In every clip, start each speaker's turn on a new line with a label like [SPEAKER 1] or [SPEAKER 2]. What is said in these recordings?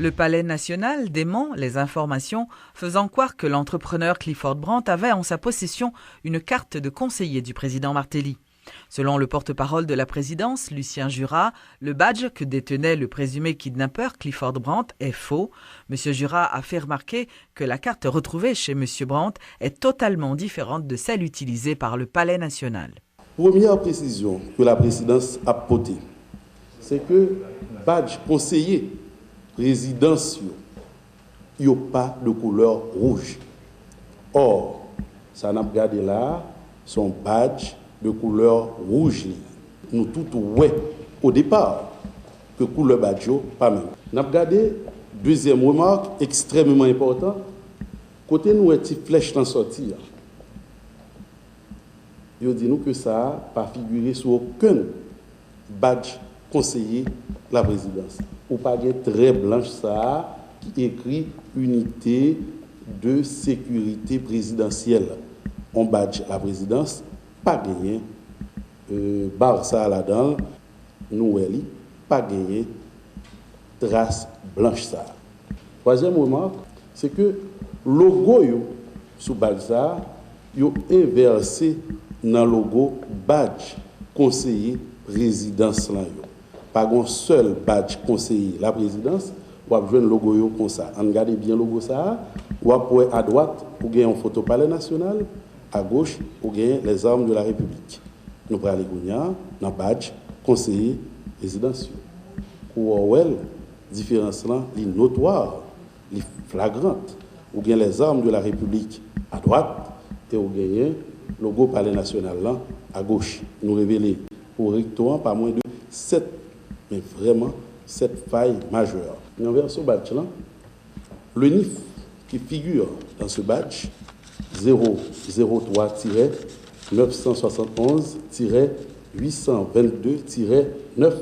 [SPEAKER 1] Le Palais national dément les informations faisant croire que l'entrepreneur Clifford Brandt avait en sa possession une carte de conseiller du président Martelly. Selon le porte-parole de la présidence, Lucien Jurat, le badge que détenait le présumé kidnappeur Clifford Brandt est faux. M. Jurat a fait remarquer que la carte retrouvée chez M. Brandt est totalement différente de celle utilisée par le Palais national.
[SPEAKER 2] Première précision que la présidence a portée, c'est que badge conseiller présidence, il n'y a pas de couleur rouge. Or, ça n'a pas regardé là, son badge de couleur rouge. Nous tout ouais au départ que couleur badge pas même. N'a regardé deuxième remarque extrêmement importante, côté nous une petite flèche dans sortir. Il dit nous que ça n'a pas figuré sur aucun badge conseiller la présidence. Ou pas une très blanche ça qui écrit unité de sécurité présidentielle. On badge la présidence, pas gagné. Barre ça là-dedans, nous pas gagné. Trace blanche ça. Troisième remarque, c'est que logo yo sous badge ça, yo inversé dans le logo badge conseiller présidence là yo. Pas un seul badge conseiller la présidence, ou a besoin de logo yo comme ça. On regarde bien le logo ça, ou à droite pour gagner un photo palais national, à gauche pour gagner les armes de la République. Nous prenons les gougnards dans badge conseiller présidentiel. Ou différence là, les notoire, les flagrante. Ou gagner les armes de la République à droite et ou gagner le logo palais national là à gauche. Nous révéler pour rectorat pas moins de 7, mais vraiment 7 failles majeures. Envers ce badge là, le NIF qui figure dans ce badge 003-971-822-9,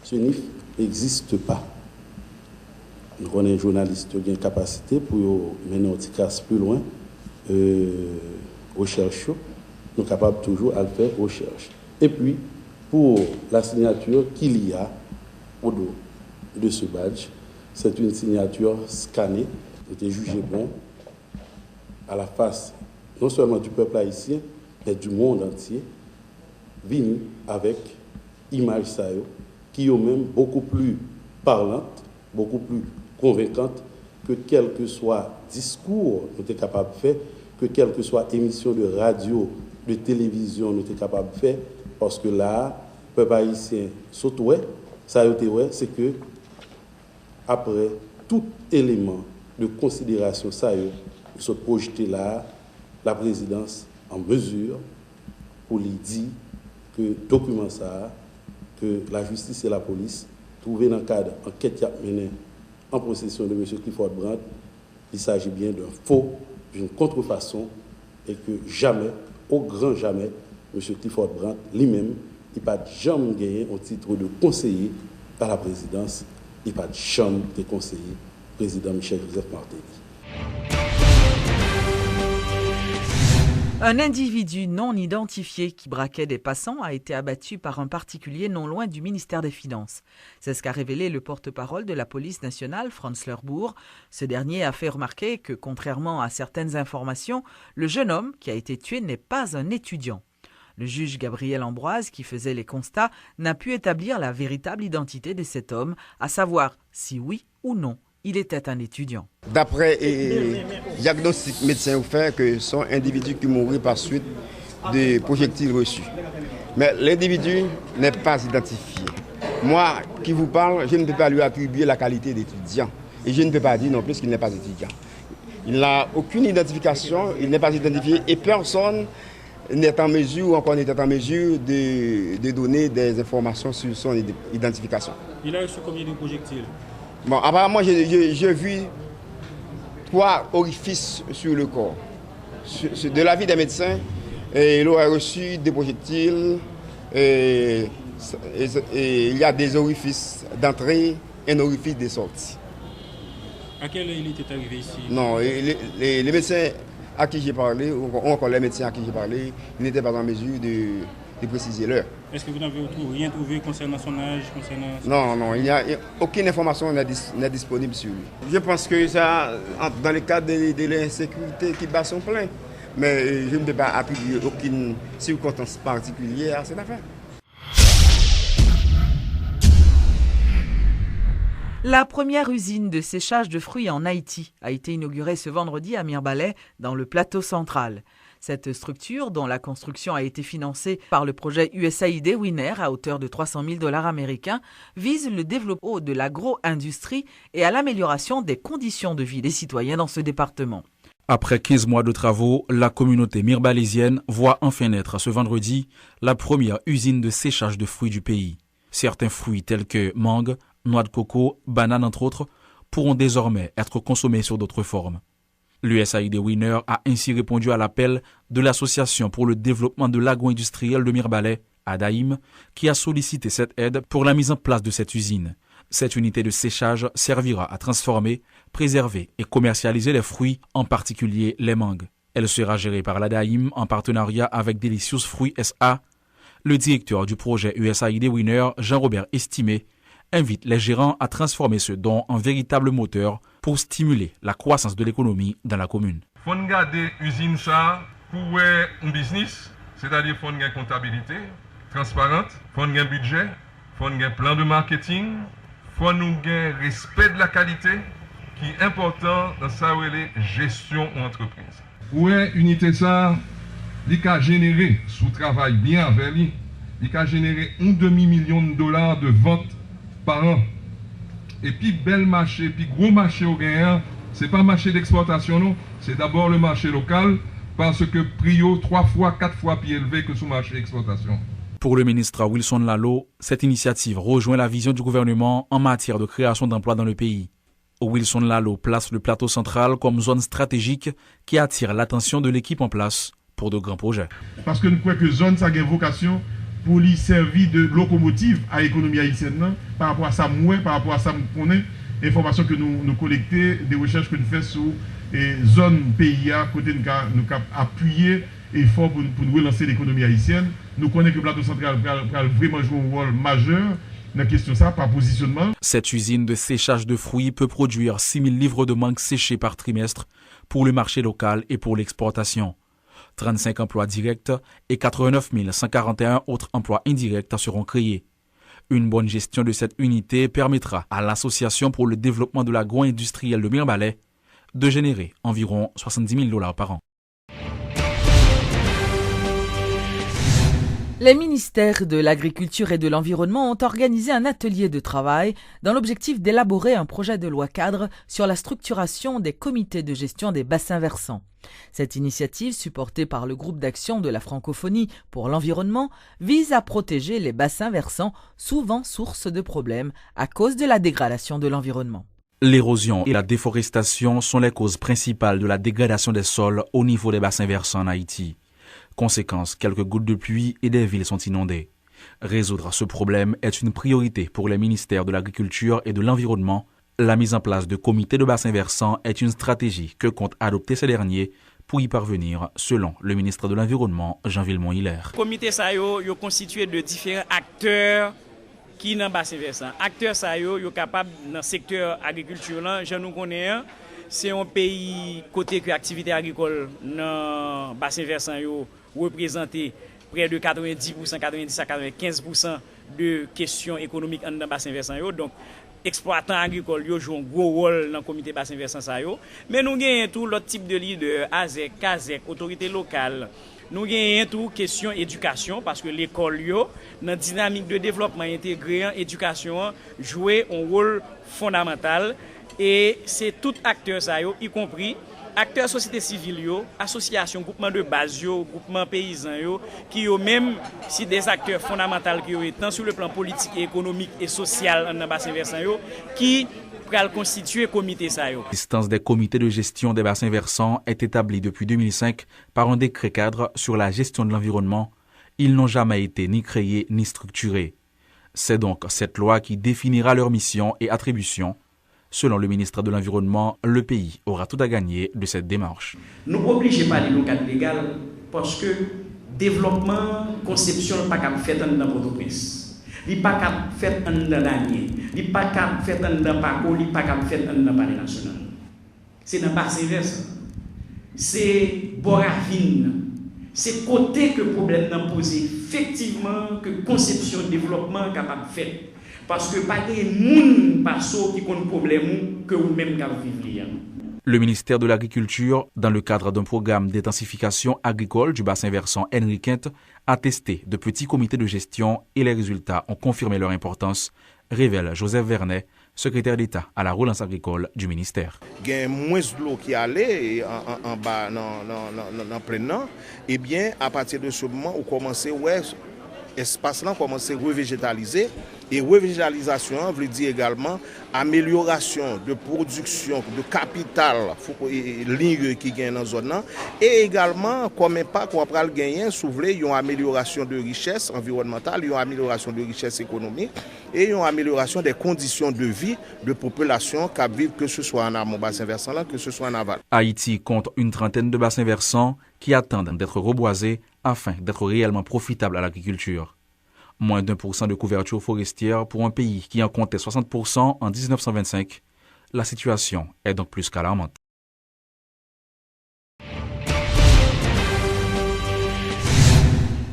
[SPEAKER 2] ce NIF n'existe pas. Nous avons un journaliste qui a une capacité pour mener un petit casse plus loin, recherche, nous sommes capables toujours à le faire recherche. Et puis, pour la signature qu'il y a au dos de ce badge, c'est une signature scannée, qui était jugée bon à la face non seulement du peuple haïtien, mais du monde entier, venu avec image ça qui est même beaucoup plus parlante, beaucoup plus convaincante que quel que soit discours nous sommes capables de faire, que quelle que soit émission de radio, de télévision nous sommes capables de faire, parce que là, le peuple haïtien saute, ça c'est que après tout élément de considération, ça se projeter là, la présidence en mesure pour lui dire que document ça, que la justice et la police, trouvés dans le cadre d'enquête menée en possession de M. Clifford Brandt, il s'agit bien d'un faux, d'une contrefaçon, et que jamais, au grand jamais, M. Clifford Brandt lui-même, il n'a jamais gagné un titre de conseiller à la présidence, il n'a jamais été conseiller président Michel-Joseph Martelly.
[SPEAKER 1] Un individu non identifié qui braquait des passants a été abattu par un particulier non loin du ministère des Finances. C'est ce qu'a révélé le porte-parole de la police nationale, Franz Lerbourg. Ce dernier a fait remarquer que, contrairement à certaines informations, le jeune homme qui a été tué n'est pas un étudiant. Le juge Gabriel Ambroise, qui faisait les constats, n'a pu établir la véritable identité de cet homme, à savoir si oui ou non il était un étudiant.
[SPEAKER 3] D'après diagnostic médecin fait que sont individus qui mourraient par suite de projectiles reçus. Mais l'individu n'est pas identifié. Moi qui vous parle, je ne peux pas lui attribuer la qualité d'étudiant. Et je ne peux pas dire non plus qu'il n'est pas étudiant. Il n'a aucune identification, il n'est pas identifié et personne n'est en mesure ou encore n'était en mesure de donner des informations sur son identification.
[SPEAKER 4] Il a reçu combien de projectiles?
[SPEAKER 3] Bon, apparemment, j'ai vu 3 orifices sur le corps. De l'avis des médecins, il aurait reçu des projectiles. Et il y a des orifices d'entrée et un orifice de sortie.
[SPEAKER 4] À quelle heure il était arrivé ici?
[SPEAKER 3] Non, les médecins à qui j'ai parlé, ou encore les médecins à qui j'ai parlé, ils n'étaient pas en mesure de préciser l'heure.
[SPEAKER 4] Est-ce que vous n'avez rien trouvé concernant son âge,
[SPEAKER 3] Non, il n'y a aucune information n'est disponible sur lui. Je pense que ça, dans le cadre de l'insécurité qui bat son plein, mais je ne peux pas appuyer aucune circonstance particulière à cette affaire.
[SPEAKER 1] La première usine de séchage de fruits en Haïti a été inaugurée ce vendredi à Mirebalais, dans le plateau central. Cette structure, dont la construction a été financée par le projet USAID Winner à hauteur de 300 000 $ américains, vise le développement de l'agro-industrie et à l'amélioration des conditions de vie des citoyens dans ce département.
[SPEAKER 5] Après 15 mois de travaux, la communauté mirebalaisienne voit enfin naître ce vendredi la première usine de séchage de fruits du pays. Certains fruits tels que mangue, noix de coco, bananes entre autres, pourront désormais être consommés sous d'autres formes. L'USAID Winner a ainsi répondu à l'appel de l'Association pour le développement de l'agro-industriel de Mirebalais, ADAIM, qui a sollicité cette aide pour la mise en place de cette usine. Cette unité de séchage servira à transformer, préserver et commercialiser les fruits, en particulier les mangues. Elle sera gérée par l'ADAIM en partenariat avec Delicious Fruits SA. Le directeur du projet USAID Winner, Jean-Robert Estimé, invite les gérants à transformer ce don en véritable moteur pour stimuler la croissance de l'économie dans la commune.
[SPEAKER 6] Il faut garder l'usine ça pour un business, c'est-à-dire qu'il faut une comptabilité transparente, il faut un budget, il faut un plan de marketing, il faut un respect de la qualité qui est important dans sa gestion entreprise. Pour une unité ça, il a généré, sous travail bien avec lui, il a généré $1,5 million de ventes par an. Et puis bel marché, puis gros marché au Guyane, c'est pas marché d'exportation non, c'est d'abord le marché local parce que prix 3 fois, 4 fois plus élevé que sous marché d'exportation.
[SPEAKER 5] Pour le ministre Wilson Lalo, cette initiative rejoint la vision du gouvernement en matière de création d'emplois dans le pays. Wilson Lalo place le plateau central comme zone stratégique qui attire l'attention de l'équipe en place pour de grands projets.
[SPEAKER 6] Parce que nous croyons que zone ça a vocation pour lui servir de locomotive à l'économie haïtienne, par rapport à ça, par rapport à ça, nous connaissons l'information que nous collectons, des recherches que nous faisons sur les zones pays, côté nous appuyer effort pour nous relancer l'économie haïtienne. Nous connaissons que le plateau central va vraiment jouer un rôle majeur dans la question ça, par positionnement.
[SPEAKER 5] Cette usine de séchage de fruits peut produire 6 000 livres de mangue séchés par trimestre pour le marché local et pour l'exportation. 35 emplois directs et 89 141 autres emplois indirects seront créés. Une bonne gestion de cette unité permettra à l'Association pour le développement de l'agro-industriel de Mirebalais de générer environ 70 000 $ par an.
[SPEAKER 1] Les ministères de l'Agriculture et de l'Environnement ont organisé un atelier de travail dans l'objectif d'élaborer un projet de loi cadre sur la structuration des comités de gestion des bassins versants. Cette initiative, supportée par le groupe d'action de la francophonie pour l'environnement, vise à protéger les bassins versants, souvent source de problèmes à cause de la dégradation de l'environnement.
[SPEAKER 5] L'érosion et la déforestation sont les causes principales de la dégradation des sols au niveau des bassins versants en Haïti. Conséquence, quelques gouttes de pluie et des villes sont inondées. Résoudre ce problème est une priorité pour les ministères de l'Agriculture et de l'Environnement. La mise en place de comités de bassins versants est une stratégie que comptent adopter ces derniers pour y parvenir, selon le ministre de l'Environnement, Jean-Villemont-Hilaire.
[SPEAKER 7] Le comité est constitué de différents acteurs qui sont dans le bassin versant. Acteurs sont capables dans le secteur agriculture, je nous connais. C'est un pays côté que l'activité agricole dans le bassin versant représente près de 90%, 90 à 95% de questions économiques dans le bassin versant. Donc, exploitants agricoles jouent un gros rôle dans le comité bassin versant. Mais nous avons tout l'autre type de leader, ASEC, CASEC, autorités locales. Nous avons tout question éducation parce que l'école, dans la dynamique de développement intégré, éducation, joue un rôle fondamental. Et c'est tout acteur ça y compris acteurs société civile associations, groupements de base groupements paysans qui même si des acteurs fondamentaux qui tant sur le plan politique et économique et social dans bassin versant qui pral constituer comité ça
[SPEAKER 5] L'existence des comités de gestion des bassins versants est établie depuis 2005 par un décret cadre sur la gestion de l'environnement. Ils n'ont jamais été ni créés ni structurés. C'est donc cette loi qui définira leur mission et attributions. Selon le ministre de l'Environnement, le pays aura tout à gagner de cette démarche.
[SPEAKER 7] Nous obligons pas les cadre légal parce que développement, conception, pas qu'à faire dans Port-au-Prince. Il n'est pas qu'à faire dans l'année. Il n'est pas qu'à faire dans Paco, il n'est pas qu'à faire dans le Palais national. C'est dans le bassin versant. C'est Boravine. C'est côté que le problème n'a posé. Effectivement, que conception, développement capable de faire. Parce que pas des gens qui ont un problème que vous-même vivez.
[SPEAKER 5] Le ministère de l'Agriculture, dans le cadre d'un programme d'intensification agricole du bassin versant Henri Quinte, a testé de petits comités de gestion et les résultats ont confirmé leur importance, révèle Joseph Vernet, secrétaire d'État à la relance agricole du ministère.
[SPEAKER 8] Il y a moins de l'eau qui allait en bas dans plein nord. Et bien, à partir de ce moment, on commence l'espace là commence à revégétaliser. Et revégétalisation veut dire également amélioration de production, de capital, ligne qui gagne dans la zone. Et également, comme impact, on va gagner, soulever une amélioration de richesse environnementale, une amélioration de richesse économique et une amélioration des conditions de vie de population qui vivent, que ce soit en amont bassin versant, que ce soit en aval.
[SPEAKER 5] Haïti compte une trentaine de bassins versants qui attendent d'être reboisés afin d'être réellement profitables à l'agriculture. Moins d'1% de couverture forestière pour un pays qui en comptait 60% en 1925. La situation est donc plus qu'alarmante.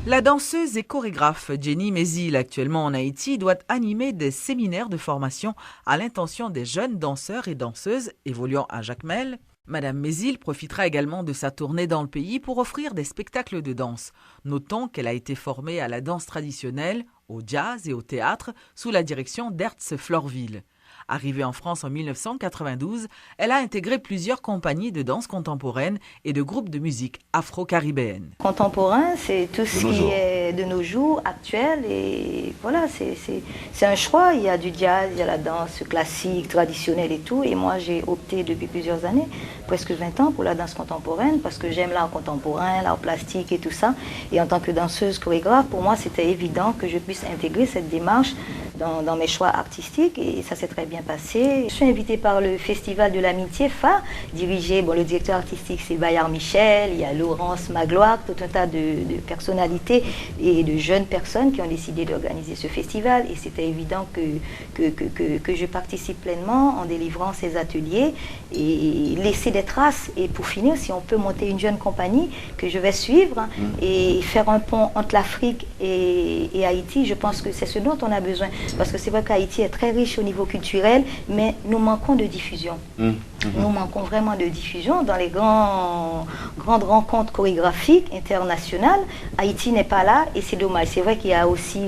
[SPEAKER 1] La danseuse et chorégraphe Jenny Mézil, actuellement en Haïti, doit animer des séminaires de formation à l'intention des jeunes danseurs et danseuses évoluant à Jacmel. Madame Mézil profitera également de sa tournée dans le pays pour offrir des spectacles de danse. Notons qu'elle a été formée à la danse traditionnelle, au jazz et au théâtre sous la direction d'Hertz Florville. Arrivée en France en 1992, elle a intégré plusieurs compagnies de danse contemporaine et de groupes de musique afro-caribéenne.
[SPEAKER 9] Contemporain, c'est tout ce qui est de nos jours, actuel, et voilà, c'est un choix. Il y a du jazz, il y a la danse classique, traditionnelle et tout, et moi j'ai opté depuis plusieurs années, presque 20 ans, pour la danse contemporaine, parce que j'aime l'art contemporain, l'art plastique et tout ça, et en tant que danseuse chorégraphe, pour moi c'était évident que je puisse intégrer cette démarche dans mes choix artistiques, et ça s'est très bien passé. Je suis invitée par le Festival de l'Amitié FA, dirigé, le directeur artistique c'est Bayard Michel, il y a Laurence Magloire, tout un tas de personnalités et de jeunes personnes qui ont décidé d'organiser ce festival, et c'était évident que je participe pleinement en délivrant ces ateliers et laisser des traces, et pour finir, si on peut monter une jeune compagnie que je vais suivre et faire un pont entre l'Afrique et Haïti, je pense que c'est ce dont on a besoin, parce que c'est vrai qu'Haïti est très riche au niveau culturel, mais nous manquons de diffusion. Nous manquons vraiment de diffusion dans les grandes rencontres chorégraphiques internationales. Haïti n'est pas là et c'est dommage. C'est vrai qu'il y a aussi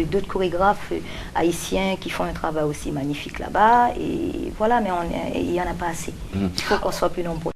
[SPEAKER 9] d'autres chorégraphes haïtiens qui font un travail aussi magnifique là-bas, et voilà, mais il n'y en a pas assez. Il faut qu'on soit plus nombreux.